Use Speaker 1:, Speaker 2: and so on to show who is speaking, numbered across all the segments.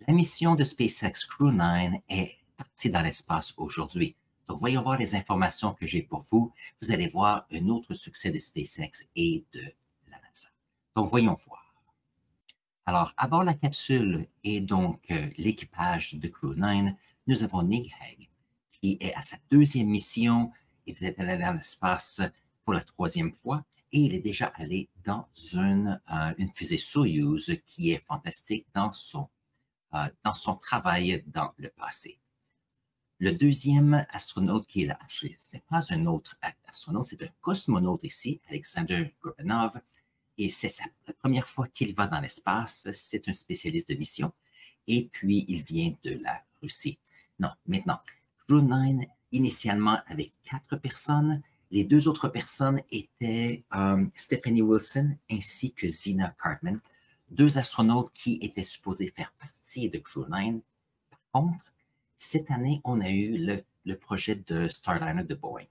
Speaker 1: La mission de SpaceX Crew 9 est partie dans l'espace aujourd'hui. Donc, voyons voir les informations que j'ai pour vous. Vous allez voir un autre succès de SpaceX et de la NASA. Donc, voyons voir. Alors, à bord de la capsule et donc l'équipage de Crew 9, nous avons Nick Hague, qui est à sa deuxième mission. Il est allé dans l'espace pour la troisième fois et il est déjà allé dans une fusée Soyuz qui est fantastique dans son travail dans le passé. Le deuxième astronaute qui est là, ce n'est pas un autre astronaute, c'est un cosmonaute ici, Alexander Gorbanov, et c'est la première fois qu'il va dans l'espace. C'est un spécialiste de mission, et puis il vient de la Russie. Non, maintenant, Crew 9, initialement avec 4 personnes. Les 2 autres personnes étaient Stephanie Wilson ainsi que Zina Cartman, 2 astronautes qui étaient supposés faire partie de Crew 9. Par contre, cette année, on a eu le projet de Starliner de Boeing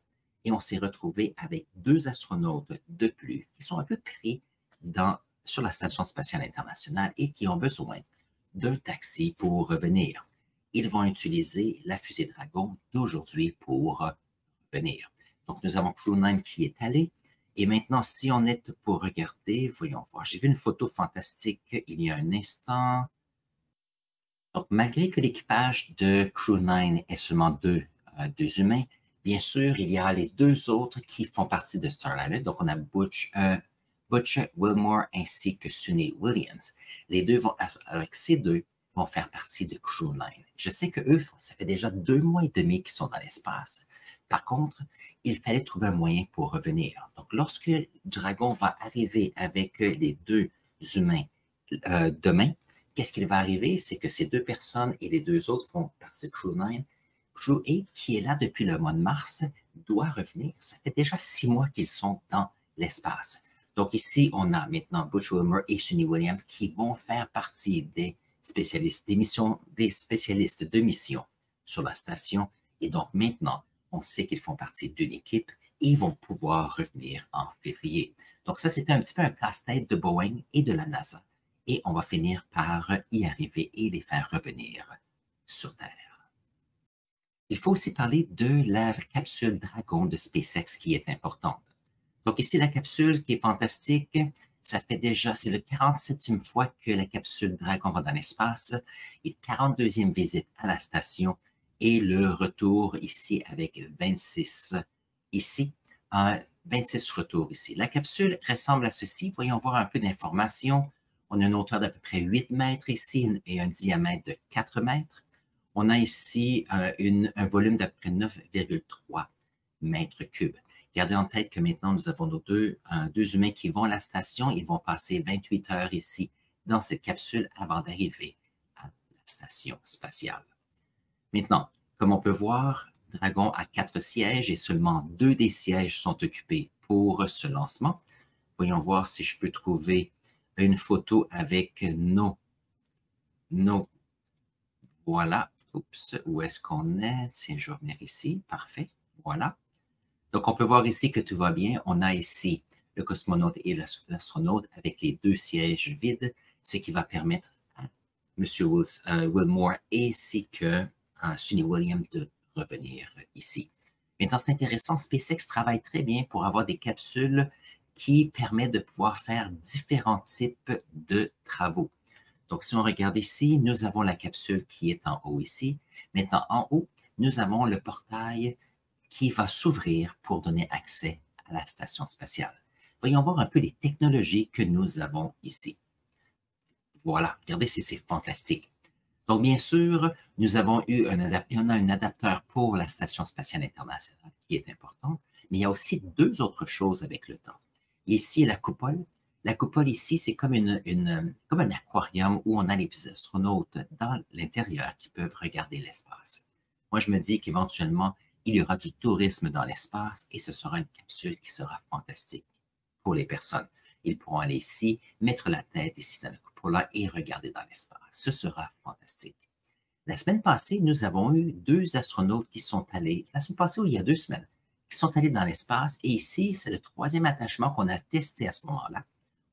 Speaker 1: et on s'est retrouvé avec 2 astronautes de plus qui sont un peu pris sur la Station spatiale internationale et qui ont besoin d'un taxi pour revenir. Ils vont utiliser la fusée Dragon d'aujourd'hui pour revenir. Donc, nous avons Crew 9 qui est allé. Et maintenant, si on est pour regarder, voyons voir. J'ai vu une photo fantastique il y a un instant. Donc, malgré que l'équipage de Crew 9 est seulement deux humains, bien sûr, il y a les 2 autres qui font partie de Starliner. Donc, on a Butch Wilmore ainsi que Suni Williams. Les 2 avec ces 2, vont faire partie de Crew 9. Je sais que eux, ça fait déjà 2 mois et demi qu'ils sont dans l'espace. Par contre, il fallait trouver un moyen pour revenir. Donc, lorsque Dragon va arriver avec les 2 humains demain, qu'est-ce qui va arriver? C'est que ces 2 personnes et les 2 autres font partie de Crew 9. Crew 8, qui est là depuis le mois de mars, doit revenir. Ça fait déjà 6 mois qu'ils sont dans l'espace. Donc ici, on a maintenant Butch Wilmore et Suni Williams qui vont faire partie des spécialistes de mission sur la station. Et donc maintenant, on sait qu'ils font partie d'une équipe et ils vont pouvoir revenir en février. Donc ça, c'était un petit peu un casse-tête de Boeing et de la NASA. Et on va finir par y arriver et les faire revenir sur Terre. Il faut aussi parler de la capsule Dragon de SpaceX qui est importante. Donc ici, la capsule qui est fantastique, ça fait déjà, c'est le 47e fois que la capsule Dragon va dans l'espace et 42e visite à la station et le retour ici avec 26 ici, 26 retours ici. La capsule ressemble à ceci. Voyons voir un peu d'informations. On a une hauteur d'à peu près 8 mètres ici et un diamètre de 4 mètres. On a ici un volume d'à peu près 9,3 mètres cubes. Gardez en tête que maintenant, nous avons nos 2 humains qui vont à la station. Ils vont passer 28 heures ici dans cette capsule avant d'arriver à la station spatiale. Maintenant, comme on peut voir, Dragon a 4 sièges et seulement 2 des sièges sont occupés pour ce lancement. Voyons voir si je peux trouver une photo avec nos voilà. Oups, où est-ce qu'on est? Tiens, je vais revenir ici. Parfait. Voilà. Donc, on peut voir ici que tout va bien. On a ici le cosmonaute et l'astronaute avec les 2 sièges vides, ce qui va permettre à M. Wilmore ainsi que Suni Williams de revenir ici. Maintenant, c'est intéressant, SpaceX travaille très bien pour avoir des capsules qui permettent de pouvoir faire différents types de travaux. Donc, si on regarde ici, nous avons la capsule qui est en haut ici. Maintenant, en haut, nous avons le portail qui va s'ouvrir pour donner accès à la station spatiale. Voyons voir un peu les technologies que nous avons ici. Voilà, regardez si c'est fantastique. Donc, bien sûr, nous avons eu un adapteur pour la Station spatiale internationale qui est important, mais il y a aussi 2 autres choses avec le temps. Ici, la coupole. La coupole ici, c'est comme comme un aquarium où on a les astronautes dans l'intérieur qui peuvent regarder l'espace. Moi, je me dis qu'éventuellement, il y aura du tourisme dans l'espace et ce sera une capsule qui sera fantastique pour les personnes. Ils pourront aller ici, mettre la tête ici dans la coupole et regarder dans l'espace. Ce sera fantastique. La semaine passée, nous avons eu 2 astronautes qui sont allés, la semaine passée ou il y a 2 semaines, qui sont allés dans l'espace et ici, c'est le 3e attachement qu'on a testé à ce moment-là.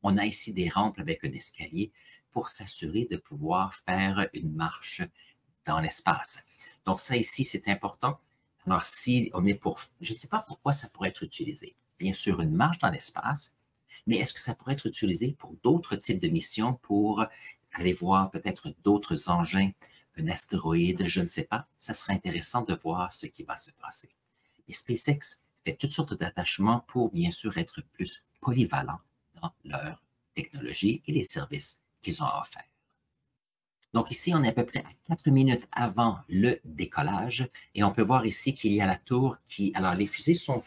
Speaker 1: On a ici des rampes avec un escalier pour s'assurer de pouvoir faire une marche dans l'espace. Donc ça ici, c'est important. Alors si on est pour, je ne sais pas pourquoi ça pourrait être utilisé. Bien sûr, une marche dans l'espace, mais est-ce que ça pourrait être utilisé pour d'autres types de missions, pour aller voir peut-être d'autres engins, un astéroïde, je ne sais pas. Ça serait intéressant de voir ce qui va se passer. Et SpaceX fait toutes sortes d'attachements pour bien sûr être plus polyvalents dans leur technologie et les services qu'ils ont à offrir. Donc ici, on est à peu près à 4 minutes avant le décollage et on peut voir ici qu'il y a la tour qui... Alors, les fusées sont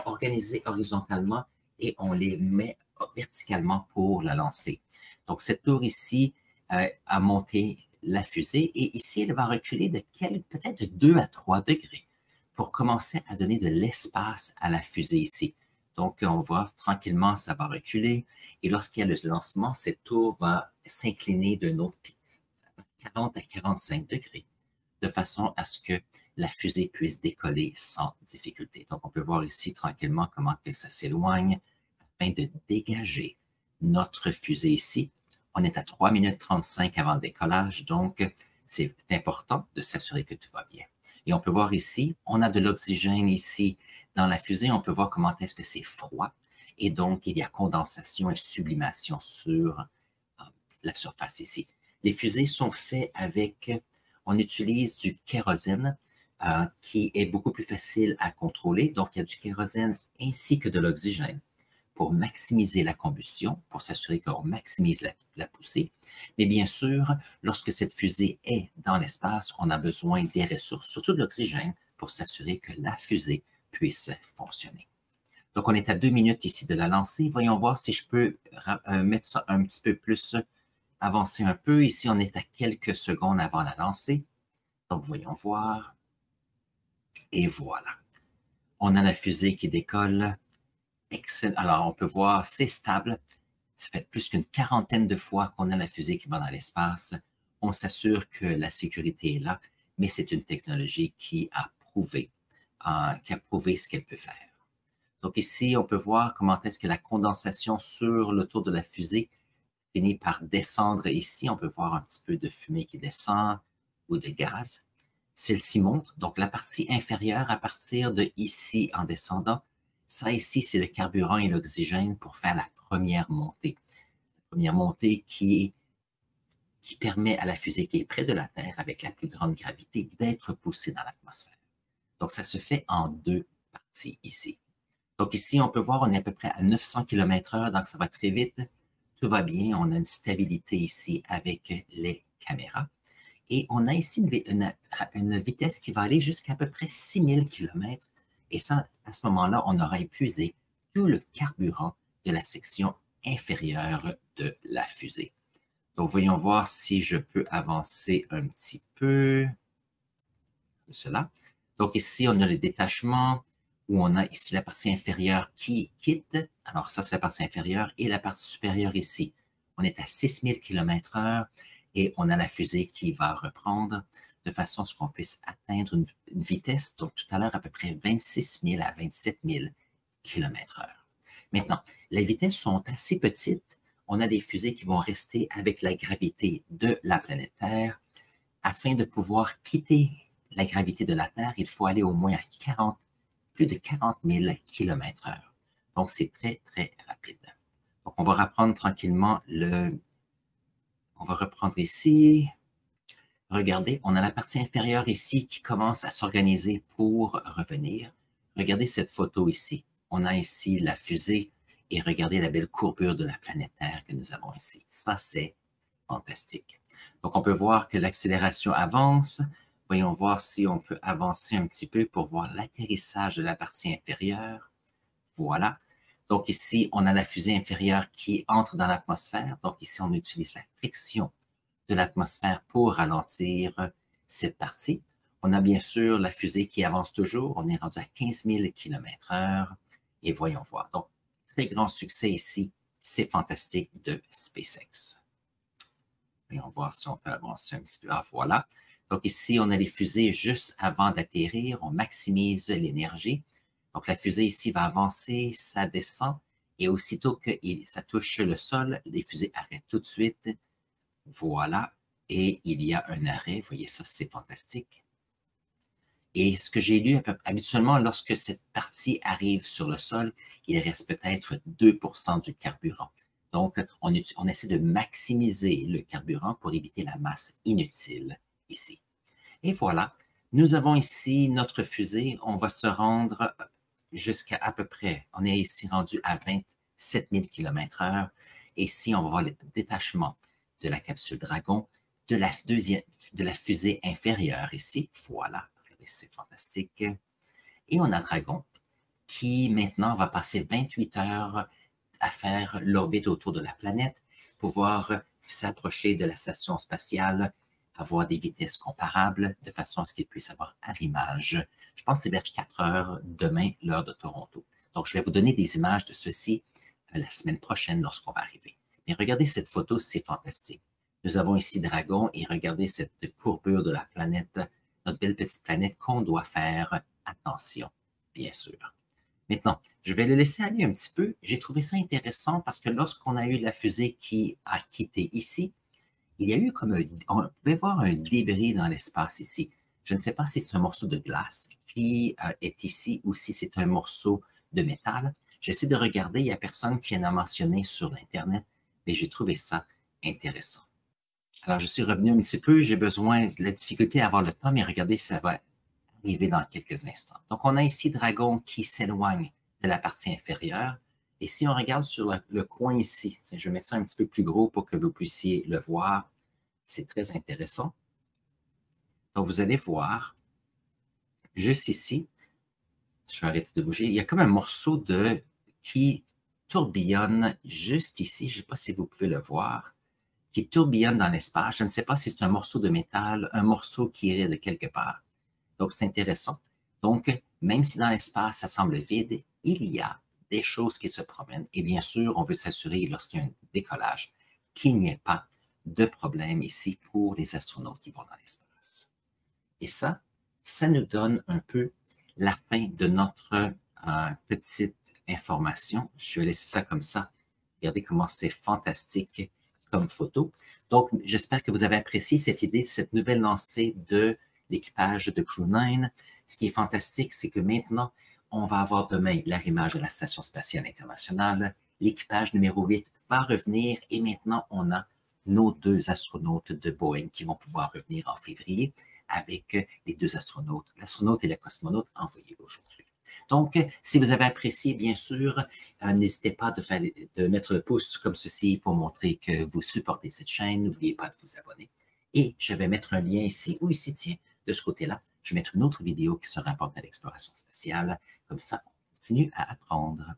Speaker 1: organisées horizontalement et on les met verticalement pour la lancer. Donc, cette tour ici a monté la fusée et ici, elle va reculer de peut-être de 2 à 3 degrés pour commencer à donner de l'espace à la fusée ici. Donc, on voit tranquillement, ça va reculer et lorsqu'il y a le lancement, cette tour va s'incliner d'un autre 40 à 45 degrés, de façon à ce que la fusée puisse décoller sans difficulté. Donc, on peut voir ici tranquillement comment que ça s'éloigne afin de dégager notre fusée ici. On est à 3 minutes 35 avant le décollage, donc c'est important de s'assurer que tout va bien. Et on peut voir ici, on a de l'oxygène ici dans la fusée. On peut voir comment est-ce que c'est froid. Et donc, il y a condensation et sublimation sur la surface ici. Les fusées sont faites avec, on utilise du kérosène qui est beaucoup plus facile à contrôler. Donc, il y a du kérosène ainsi que de l'oxygène pour maximiser la combustion, pour s'assurer qu'on maximise la poussée. Mais bien sûr, lorsque cette fusée est dans l'espace, on a besoin des ressources, surtout de l'oxygène, pour s'assurer que la fusée puisse fonctionner. Donc, on est à 2 minutes ici de la lancée. Voyons voir si je peux mettre ça un petit peu plus avancer un peu. Ici, on est à quelques secondes avant la lancée. Donc, voyons voir. Et voilà. On a la fusée qui décolle. Excellent. Alors, on peut voir, c'est stable. Ça fait plus qu'une quarantaine de fois qu'on a la fusée qui va dans l'espace. On s'assure que la sécurité est là, mais c'est une technologie qui a prouvé ce qu'elle peut faire. Donc ici, on peut voir comment est-ce que la condensation sur le tour de la fusée finit par descendre ici. On peut voir un petit peu de fumée qui descend ou de gaz. Celle-ci monte. Donc, la partie inférieure, à partir de ici en descendant, ça ici, c'est le carburant et l'oxygène pour faire la première montée. La première montée qui permet à la fusée qui est près de la Terre, avec la plus grande gravité, d'être poussée dans l'atmosphère. Donc, ça se fait en 2 parties ici. Donc ici, on peut voir, on est à peu près à 900 km/h, donc ça va très vite. Tout va bien, on a une stabilité ici avec les caméras. Et on a ici une vitesse qui va aller jusqu'à peu près 6000 km. Et ça, à ce moment-là, on aura épuisé tout le carburant de la section inférieure de la fusée. Donc, voyons voir si je peux avancer un petit peu. Cela. Donc ici, on a le détachement, où on a ici la partie inférieure qui quitte. Alors ça, c'est la partie inférieure et la partie supérieure ici. On est à 6000 km/h et on a la fusée qui va reprendre de façon à ce qu'on puisse atteindre une vitesse, donc tout à l'heure à peu près 26 000 à 27 000 km/h. Maintenant, les vitesses sont assez petites. On a des fusées qui vont rester avec la gravité de la planète Terre. Afin de pouvoir quitter la gravité de la Terre, il faut aller au moins à plus de 40 000 km/h. Donc, c'est très, très rapide. Donc, on va reprendre tranquillement On va reprendre ici. Regardez, on a la partie inférieure ici qui commence à s'organiser pour revenir. Regardez cette photo ici. On a ici la fusée et regardez la belle courbure de la planète Terre que nous avons ici. Ça, c'est fantastique. Donc, on peut voir que l'accélération avance. Voyons voir si on peut avancer un petit peu pour voir l'atterrissage de la partie inférieure. Voilà. Donc ici, on a la fusée inférieure qui entre dans l'atmosphère. Donc ici, on utilise la friction de l'atmosphère pour ralentir cette partie. On a bien sûr la fusée qui avance toujours. On est rendu à 15 000 km/h. Et voyons voir. Donc, très grand succès ici. C'est fantastique de SpaceX. Voyons voir si on peut avancer un petit peu. Ah, voilà. Donc ici, on a les fusées juste avant d'atterrir. On maximise l'énergie. Donc la fusée ici va avancer, ça descend. Et aussitôt que ça touche le sol, les fusées arrêtent tout de suite. Voilà. Et il y a un arrêt. Vous voyez ça, c'est fantastique. Et ce que j'ai lu, habituellement, lorsque cette partie arrive sur le sol, il reste peut-être 2% du carburant. Donc, on essaie de maximiser le carburant pour éviter la masse inutile ici. Et voilà, nous avons ici notre fusée. On va se rendre jusqu'à à peu près, on est ici rendu à 27 000 km/h. Et ici, on va voir le détachement de la capsule Dragon, de la fusée inférieure ici. Voilà, c'est fantastique. Et on a Dragon qui maintenant va passer 28 heures à faire l'orbite autour de la planète, pouvoir s'approcher de la station spatiale, avoir des vitesses comparables de façon à ce qu'il puisse avoir arrimage. Je pense que c'est vers 4 heures demain, l'heure de Toronto. Donc, je vais vous donner des images de ceci la semaine prochaine lorsqu'on va arriver. Mais regardez cette photo, c'est fantastique. Nous avons ici Dragon et regardez cette courbure de la planète, notre belle petite planète qu'on doit faire attention, bien sûr. Maintenant, je vais le laisser aller un petit peu. J'ai trouvé ça intéressant parce que lorsqu'on a eu la fusée qui a quitté ici, il y a eu comme on pouvait voir un débris dans l'espace ici. Je ne sais pas si c'est un morceau de glace qui est ici ou si c'est un morceau de métal. J'essaie de regarder, il n'y a personne qui en a mentionné sur l'Internet, mais j'ai trouvé ça intéressant. Alors, je suis revenu un petit peu, j'ai besoin de la difficulté à avoir le temps, mais regardez, ça va arriver dans quelques instants. Donc, on a ici Dragon qui s'éloigne de la partie inférieure. Et si on regarde sur le coin ici, je vais mettre ça un petit peu plus gros pour que vous puissiez le voir. C'est très intéressant. Donc, vous allez voir, juste ici, je vais arrêter de bouger, il y a comme un morceau qui tourbillonne juste ici. Je ne sais pas si vous pouvez le voir, qui tourbillonne dans l'espace. Je ne sais pas si c'est un morceau de métal, un morceau qui irait de quelque part. Donc, c'est intéressant. Donc, même si dans l'espace, ça semble vide, il y a des choses qui se promènent. Et bien sûr, on veut s'assurer, lorsqu'il y a un décollage, qu'il n'y ait pas de problème ici pour les astronautes qui vont dans l'espace. Et ça nous donne un peu la fin de notre petite information. Je vais laisser ça comme ça. Regardez comment c'est fantastique comme photo. Donc, j'espère que vous avez apprécié cette idée, cette nouvelle lancée de l'équipage de Crew 9. Ce qui est fantastique, c'est que maintenant, on va avoir demain l'arrimage de la Station spatiale internationale. L'équipage numéro 8 va revenir et maintenant, on a nos 2 astronautes de Boeing qui vont pouvoir revenir en février avec les 2 astronautes, l'astronaute et le cosmonaute envoyés aujourd'hui. Donc, si vous avez apprécié, bien sûr, n'hésitez pas de mettre le pouce comme ceci pour montrer que vous supportez cette chaîne. N'oubliez pas de vous abonner. Et je vais mettre un lien ici ou ici, tiens, de ce côté-là. Je vais mettre une autre vidéo qui se rapporte à l'exploration spatiale. Comme ça, on continue à apprendre.